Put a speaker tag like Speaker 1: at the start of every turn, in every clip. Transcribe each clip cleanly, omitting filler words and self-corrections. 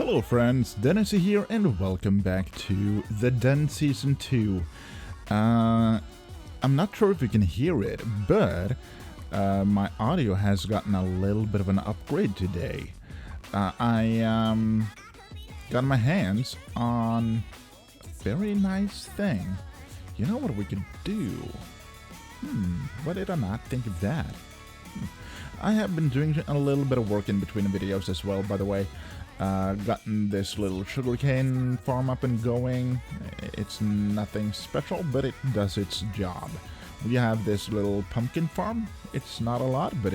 Speaker 1: Hello friends, Denasy here and welcome back to the Den Season 2. I'm not sure if you can hear it, but my audio has gotten a little bit of an upgrade today. I got my hands on a very nice thing. You know what we could do? Why did I not think of that? I have been doing a little bit of work in between the videos as well, by the way. Gotten this little sugarcane farm up and going. It's nothing special, but it does its job. We have this little pumpkin farm. It's not a lot, but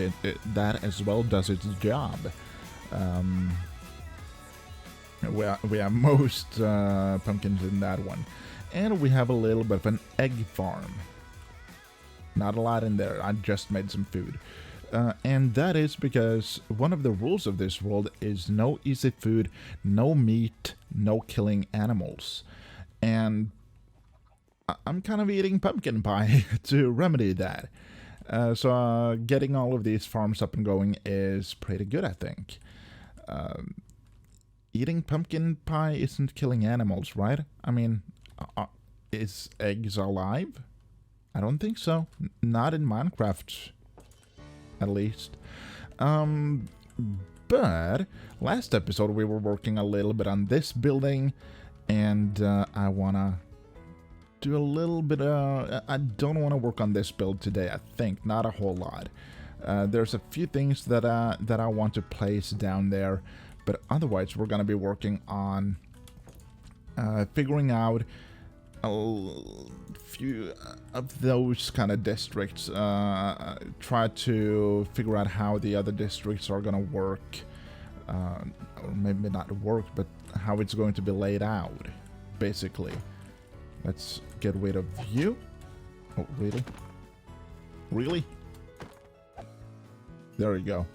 Speaker 1: that as well does its job. We have most pumpkins in that one. And we have a little bit of an egg farm. Not a lot in there. I just made some food. And that is because one of the rules of this world is no easy food, no meat, no killing animals. And I'm kind of eating pumpkin pie to remedy that. So getting all of these farms up and going is pretty good, I think. Eating pumpkin pie isn't killing animals, right? I mean, is eggs alive? I don't think so. Not in Minecraft, at least. But last episode we were working a little bit on this building, and I wanna do a little bit I don't want to work on this build today, I think. Not a whole lot. There's a few things that I want to place down there, but otherwise we're gonna be working on figuring out a few of those kind of districts. Try to figure out how the other districts are gonna work, or maybe not work, but how it's going to be laid out, basically. Let's get rid of you. Oh, really? Really? There we go.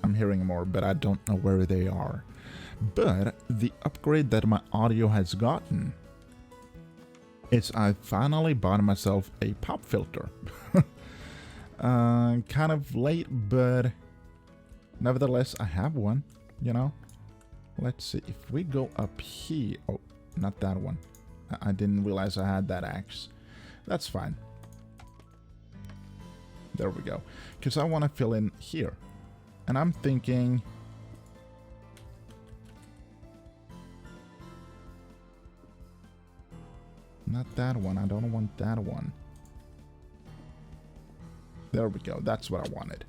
Speaker 1: I'm hearing more, but I don't know where they are. But the upgrade that my audio has gotten is I finally bought myself a pop filter. Kind of late, but nevertheless I have one, you know. Let's see, if we go up here. Oh, not that one. I didn't realize I had that axe. That's fine. There we go. Because I want to fill in here. And I'm thinking, not that one. I don't want that one. There we go. That's what I wanted.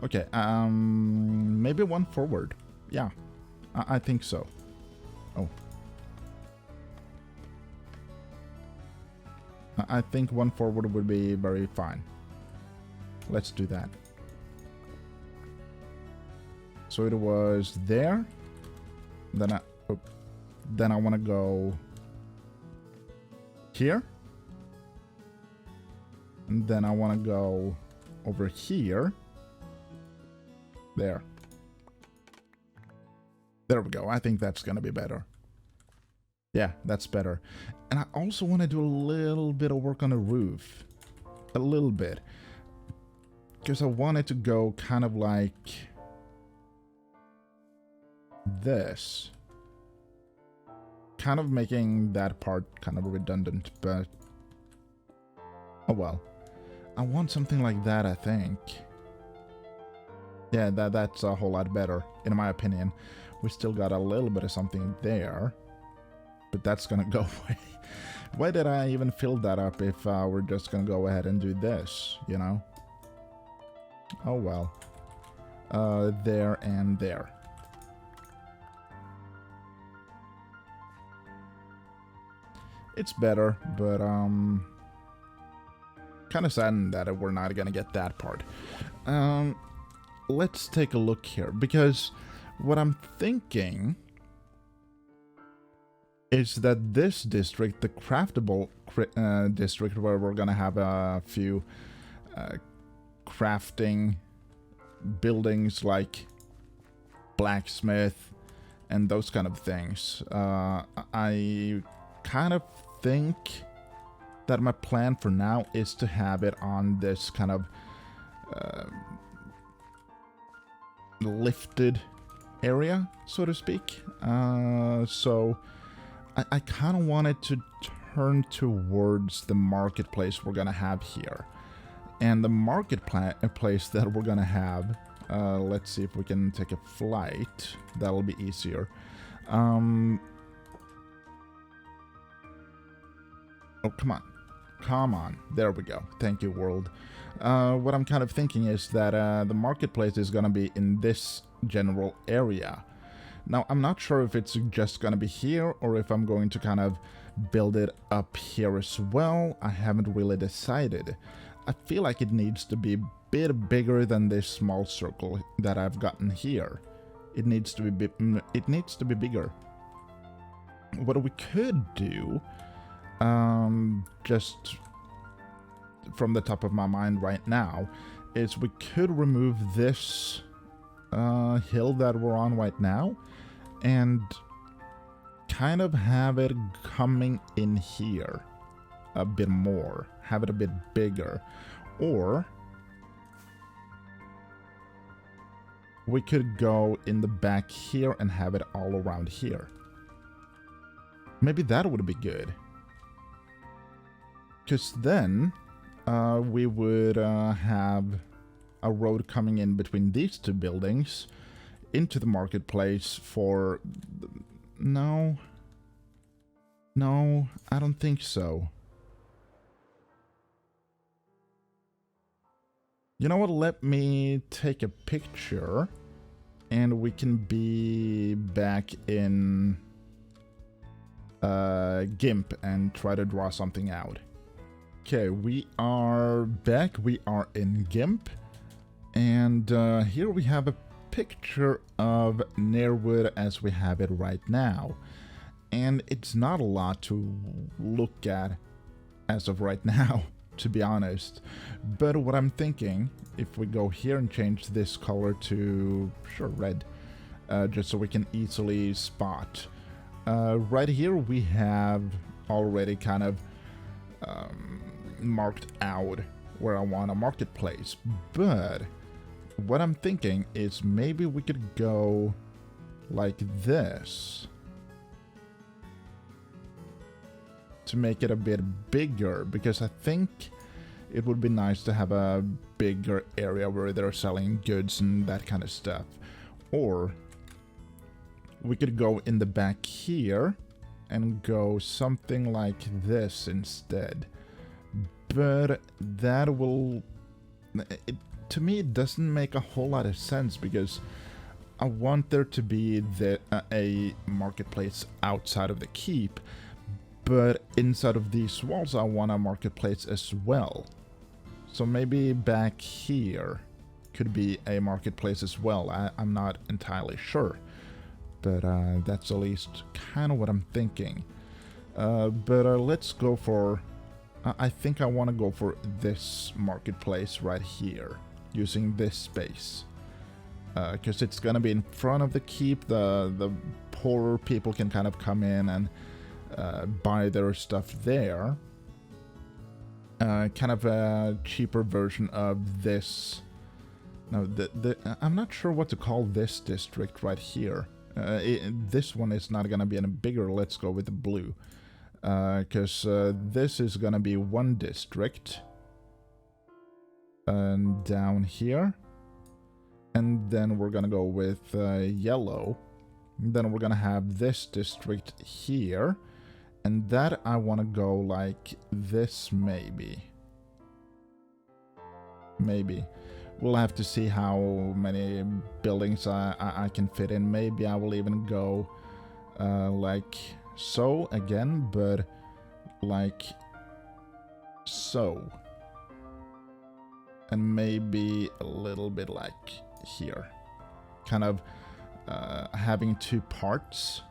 Speaker 1: Okay. Maybe one forward. Yeah. I think so. Oh. I think one forward would be very fine. Let's do that. So it was there. Then I want to go here, and then I want to go over here. There we go. I think that's gonna be better. Yeah, that's better. And I also want to do a little bit of work on the roof, a little bit, because I want it to go kind of like this. Kind of making that part kind of redundant, but oh well. I want something like that, I think. Yeah, that's a whole lot better, in my opinion. We still got a little bit of something there, but that's gonna go away. Why did I even fill that up if we're just gonna go ahead and do this, you know? Oh well. There and there. It's better, but kind of saddened that we're not gonna get that part. Let's take a look here, because what I'm thinking is that this district, the craftable district, where we're gonna have a few crafting buildings like blacksmith and those kind of things, I kind of think that my plan for now is to have it on this kind of lifted area, so to speak. So I kind of wanted to turn towards the marketplace we're gonna have here. And the marketplace that we're gonna have, let's see if we can take a flight. That'll be easier. Oh, come on. Come on. There we go. Thank you, world. What I'm kind of thinking is that the marketplace is gonna be in this general area. Now, I'm not sure if it's just gonna be here or if I'm going to kind of build it up here as well. I haven't really decided. I feel like it needs to be a bit bigger than this small circle that I've gotten here. It needs to be bigger. What we could do, just from the top of my mind right now, is we could remove this hill that we're on right now and kind of have it coming in here a bit more, have it a bit bigger. Or we could go in the back here and have it all around here. Maybe that would be good. Because then we would have a road coming in between these two buildings into the marketplace for... No, I don't think so. You know what, let me take a picture and we can be back in GIMP and try to draw something out. Okay, we are back, we are in GIMP, and here we have a picture of Nairwood as we have it right now. And it's not a lot to look at as of right now, to be honest. But what I'm thinking, if we go here and change this color to, sure, red, just so we can easily spot. Right here we have already kind of marked out where I want a marketplace. But what I'm thinking is maybe we could go like this to make it a bit bigger, because I think it would be nice to have a bigger area where they're selling goods and that kind of stuff. Or we could go in the back here and go something like this instead. But that will... to me, it doesn't make a whole lot of sense, because I want there to be a marketplace outside of the keep, but inside of these walls I want a marketplace as well. So maybe back here could be a marketplace as well. I'm not entirely sure, but that's at least kind of what I'm thinking. But let's go for... I think I want to go for this marketplace right here, using this space. Because it's going to be in front of the keep. The poorer people can kind of come in and buy their stuff there. Kind of a cheaper version of this. Now, I'm not sure what to call this district right here. This one is not going to be any bigger. Let's go with the blue. Because this is going to be one district. And down here. And then we're going to go with yellow. And then we're going to have this district here. And that I want to go like this, maybe. Maybe. We'll have to see how many buildings I can fit in. Maybe I will even go like so again, but like so. And maybe a little bit like here. Kind of having two parts.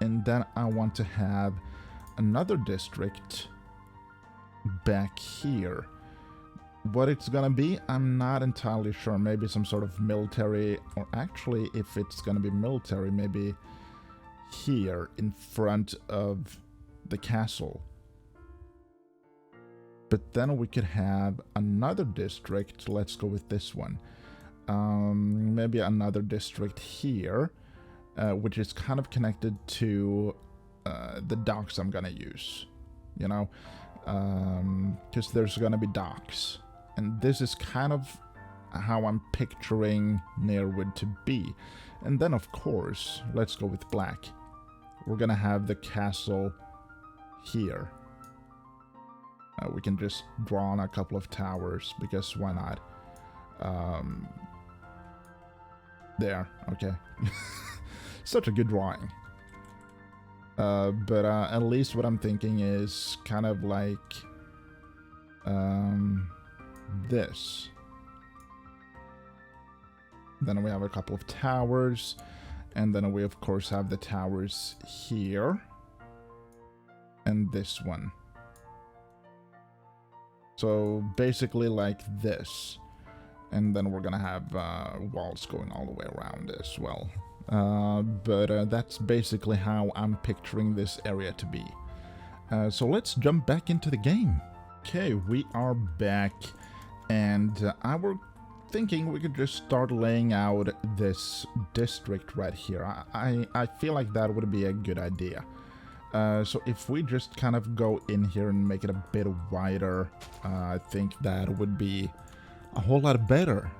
Speaker 1: And then I want to have another district back here. What it's gonna be, I'm not entirely sure. Maybe some sort of military, or actually if it's gonna be military, maybe here in front of the castle. But then we could have another district. Let's go with this one. Maybe another district here which is kind of connected to the docks I'm gonna use, you know, because there's gonna be docks, and this is kind of how I'm picturing Nearwood to be. And then of course, let's go with black. We're gonna have the castle here. We can just draw on a couple of towers, because why not? There, okay. Such a good drawing. But at least what I'm thinking is kind of like this. Then we have a couple of towers, and then we of course have the towers here, and this one. So basically like this, and then we're gonna have walls going all the way around as well. But that's basically how I'm picturing this area to be. So let's jump back into the game. Okay, we are back, and I were thinking we could just start laying out this district right here. I feel like that would be a good idea. So if we just kind of go in here and make it a bit wider, I think that would be a whole lot better.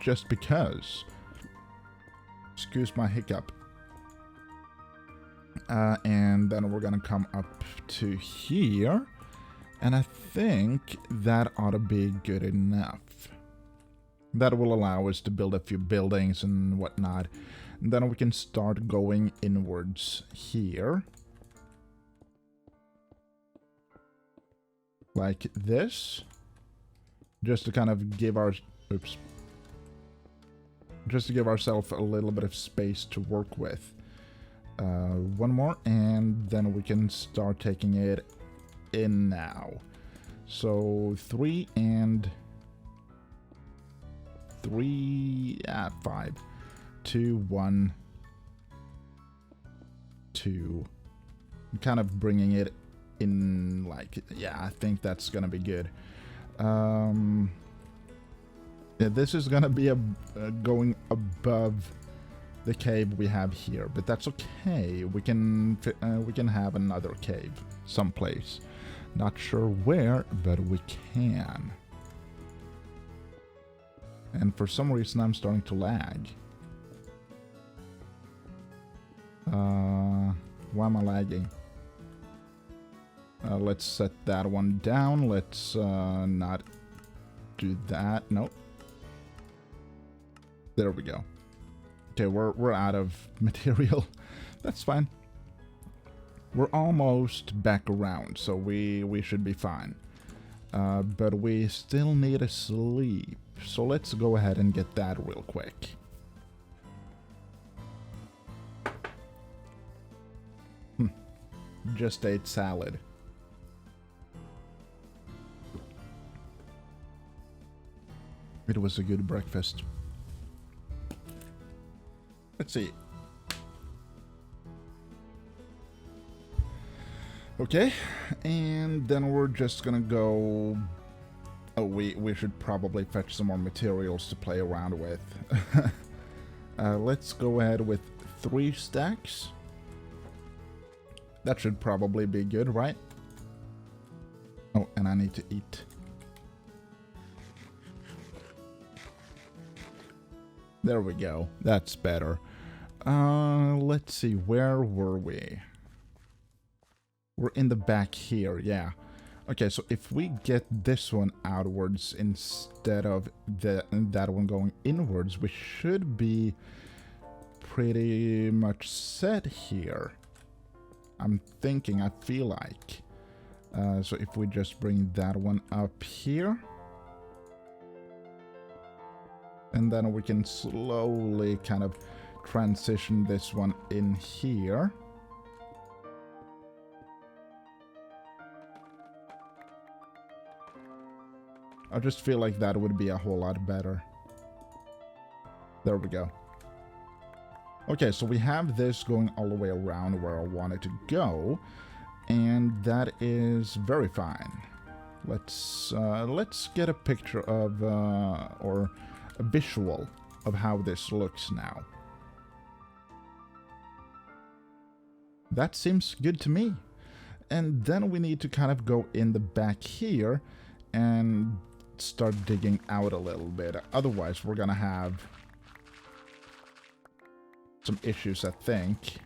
Speaker 1: Just because. Excuse my hiccup. And then we're gonna come up to here. And I think that ought to be good enough. That will allow us to build a few buildings and whatnot. And then we can start going inwards here. Like this. Just to kind of give our... Oops. Just to give ourselves a little bit of space to work with. One more, and then we can start taking it in now. So 3 and 3, 5, 2, 1, 2. Kind of bringing it in, like, yeah, I think that's gonna be good. Yeah, this is gonna be going above the cave we have here, but that's okay. We can have another cave someplace. Not sure where, but we can. And for some reason, I'm starting to lag. Why am I lagging? Let's set that one down. Let's not do that. Nope. There we go. Okay, we're out of material. That's fine. We're almost back around, so we should be fine. But we still need a sleep. So let's go ahead and get that real quick. Just ate salad. It was a good breakfast. Let's see. Okay, and then we're just gonna go... Oh, we should probably fetch some more materials to play around with. Let's go ahead with 3 stacks. That should probably be good, right? Oh, and I need to eat. There we go. That's better. Let's see. Where were we? We're in the back here, yeah. Okay, so if we get this one outwards instead of that one going inwards, we should be pretty much set here. I'm thinking, I feel like. So if we just bring that one up here. And then we can slowly kind of transition this one in here. I just feel like that would be a whole lot better. There we go. Okay, so we have this going all the way around where I want it to go. And that is very fine. Let's get a picture of, or a visual of how this looks now. That seems good to me. And then we need to kind of go in the back here and start digging out a little bit. Otherwise, we're gonna have some issues, I think.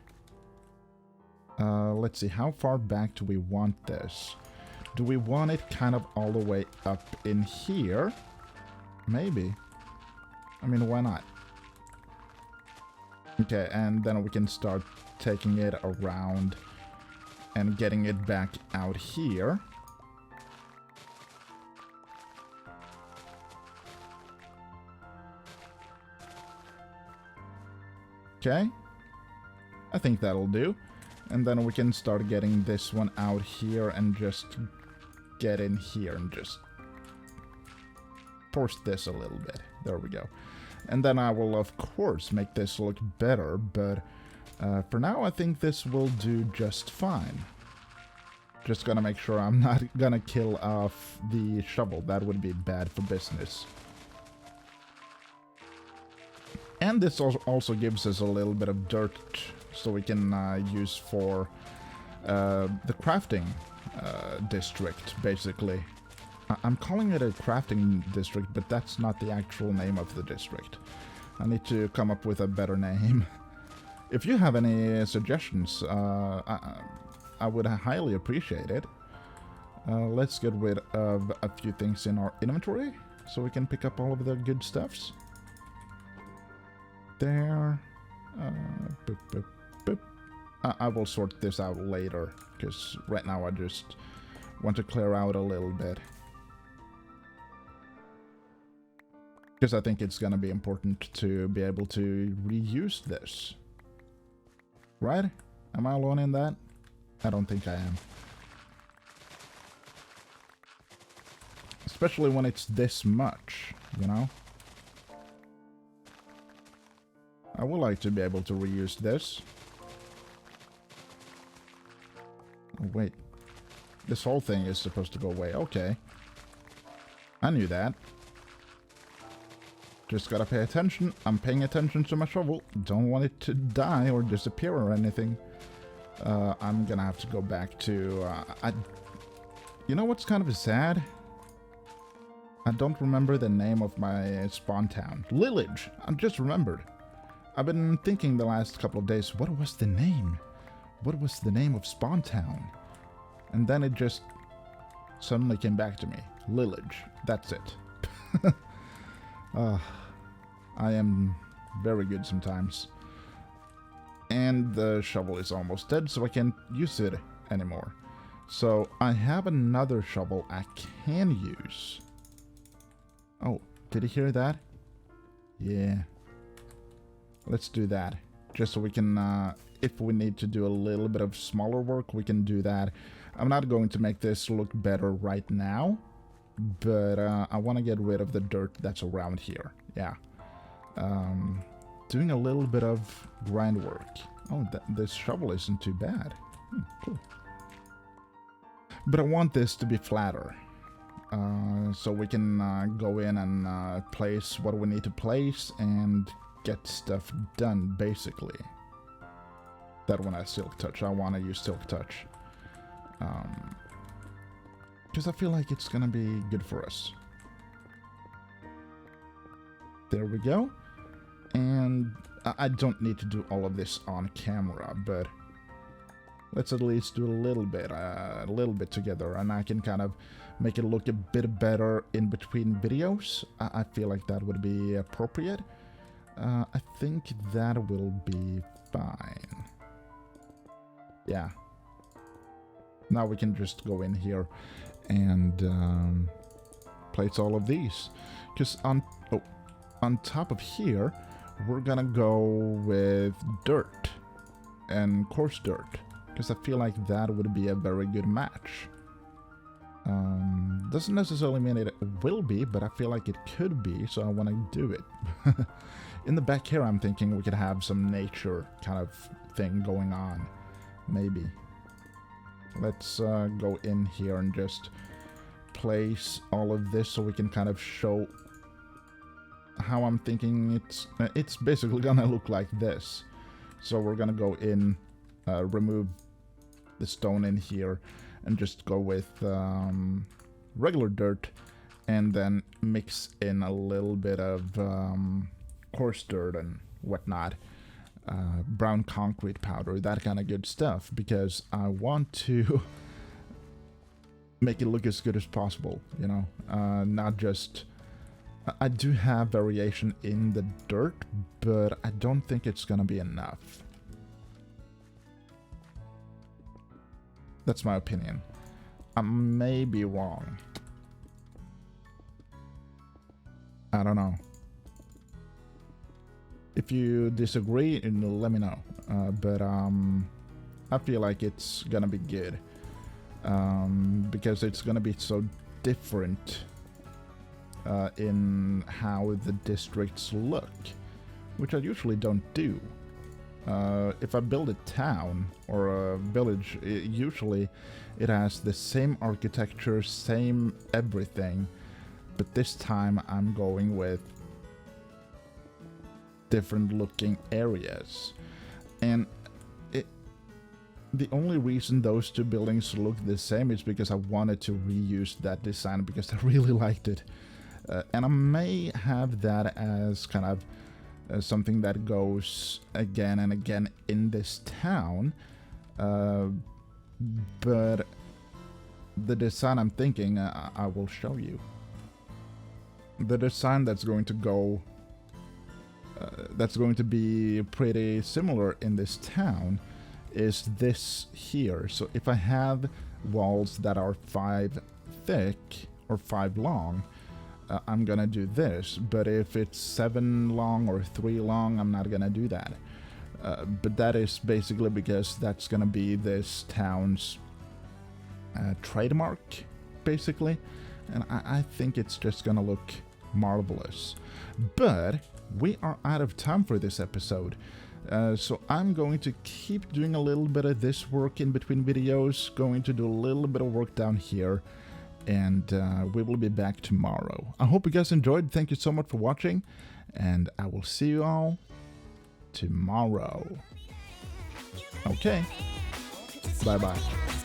Speaker 1: Let's see, how far back do we want this? Do we want it kind of all the way up in here? Maybe. I mean, why not? Okay, and then we can start taking it around and getting it back out here. Okay. I think that'll do. And then we can start getting this one out here and just get in here and just force this a little bit. There we go. And then I will, of course, make this look better, but for now I think this will do just fine. Just gonna make sure I'm not gonna kill off the shovel. That would be bad for business. And this also gives us a little bit of dirt so we can use for the crafting district, basically. I'm calling it a crafting district, but that's not the actual name of the district. I need to come up with a better name. If you have any suggestions, I would highly appreciate it. Let's get rid of a few things in our inventory so we can pick up all of the good stuffs. There. Boop, boop, boop. I will sort this out later, because right now I just want to clear out a little bit. Because I think it's gonna be important to be able to reuse this. Right? Am I alone in that? I don't think I am. Especially when it's this much, you know? I would like to be able to reuse this. Oh, wait. This whole thing is supposed to go away. Okay. I knew that. Just gotta pay attention. I'm paying attention to my shovel. Don't want it to die or disappear or anything. I'm gonna have to go back to... You know what's kind of sad? I don't remember the name of my spawn town. Lillage! I just remembered. I've been thinking the last couple of days, what was the name? What was the name of Spawn Town? And then it just suddenly came back to me. Lillage. That's it. I am very good sometimes. And the shovel is almost dead, so I can't use it anymore. So I have another shovel I can use. Oh, did you hear that? Yeah. Let's do that. Just so we can, if we need to do a little bit of smaller work, we can do that. I'm not going to make this look better right now, but I want to get rid of the dirt that's around here. Yeah. Doing a little bit of grind work. Oh, this shovel isn't too bad. Cool. But I want this to be flatter. So we can go in and place what we need to place and get stuff done, basically. That one has Silk Touch. I want to use Silk Touch. Because I feel like it's gonna be good for us. There we go. And I don't need to do all of this on camera, but let's at least do a little bit together, and I can kind of make it look a bit better in between videos. I feel like that would be appropriate. I think that will be fine. Yeah. Now we can just go in here and place all of these. Because on top of here, we're gonna go with dirt and coarse dirt. Because I feel like that would be a very good match. Doesn't necessarily mean it will be, but I feel like it could be, so I want to do it. In the back here, I'm thinking we could have some nature kind of thing going on. Maybe. Let's go in here and just place all of this so we can kind of show how I'm thinking it's basically gonna look like this. So we're gonna go in remove the stone in here and just go with regular dirt, and then mix in a little bit of coarse dirt and whatnot, brown concrete powder, that kind of good stuff, because I want to make it look as good as possible, you know, not just... I do have variation in the dirt, but I don't think it's gonna be enough. That's my opinion. I may be wrong. I don't know. If you disagree, let me know. But I feel like it's gonna be good. Because it's gonna be so different in how the districts look, which I usually don't do. If I build a town or a village, usually it has the same architecture, same everything, but this time I'm going with different looking areas. And the only reason those two buildings look the same is because I wanted to reuse that design, because I really liked it. And I may have that as kind of something that goes again and again in this town, but the design I'm thinking, I will show you. The design that's going to go, that's going to be pretty similar in this town is this here. So if I have walls that are 5 thick or 5 long, I'm gonna do this, but if it's 7 long or 3 long, I'm not gonna do that. But that is basically because that's gonna be this town's trademark, basically, and I think it's just gonna look marvelous. But we are out of time for this episode, so I'm going to keep doing a little bit of this work in between videos, going to do a little bit of work down here, and we will be back tomorrow. I hope you guys enjoyed. Thank you so much for watching, and I will see you all tomorrow. Okay, bye-bye.